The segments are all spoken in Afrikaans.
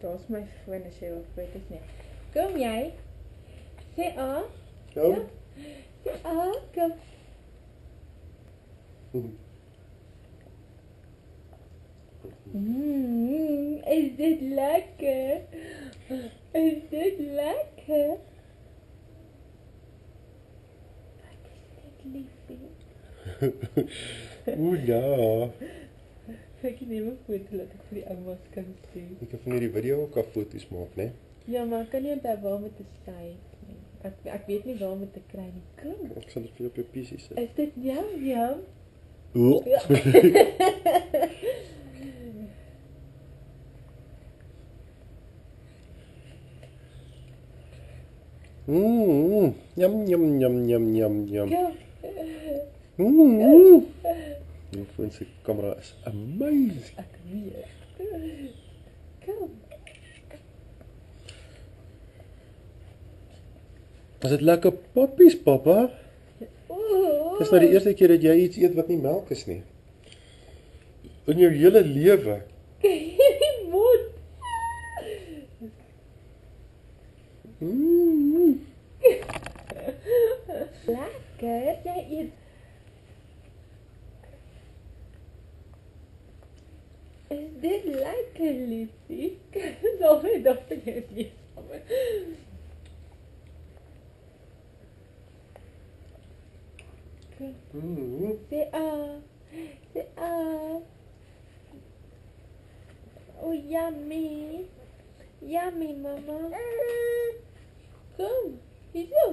Daar's my foon as jy wat weet is nie. Kom jy? Sê A. Kom. Sê A, kom. Is dit lekker? Is dit lekker? Wat is dit liefie? Oeh ja. Ek neem 'n foto laat ek vir die oumas kan sien. Ek kan van hierdie video ook af foto's maak, né? Ja, maar kan nie onthou waar om te skryf nie. Ek weet nie waar om te kry nie. Kom. Ek sal dit vir jou op jou PC sit. Is dit jam? Oeh. Ja. Yum yum yum yum yum yum. Ja. Die foon se kamera is amazing. Ek weet. Kom. Is dit lekker poppies, pappa? Ooh. Dis nou die eerste keer dat jy iets eet wat nie melk is nie. In jou hele lewe. Die mond. Lekker, jy eet. Is dit lekker, liefie? Sorry, dat jy het nie. Sê A. Sê A. Oh, yummy. Yummy, mama. Kom, hierso.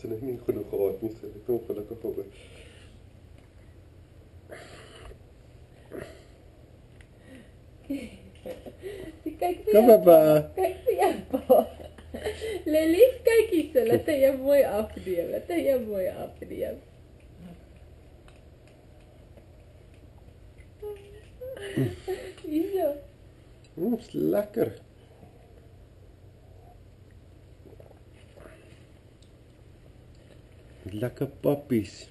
Dit is nie genoeg gehad nie, so ek kom gelukkig op. Kyk vir Kom, jou papa. Kyk vir jou pa. Lelies, kyk hierso, laat hy jou mooi afneem. Laat hy jou mooi afneem. Hierso. Is lekker. Lekker pappies.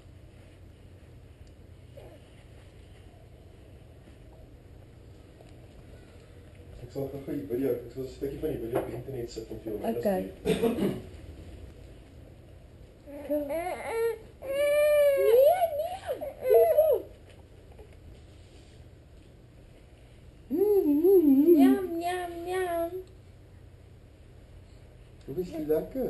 Ek sal gou die video, ek sal 'n stukkie van die video op die internet sit om vir jou te Okay. Yum, yum, yum. Hoe is dit lekker?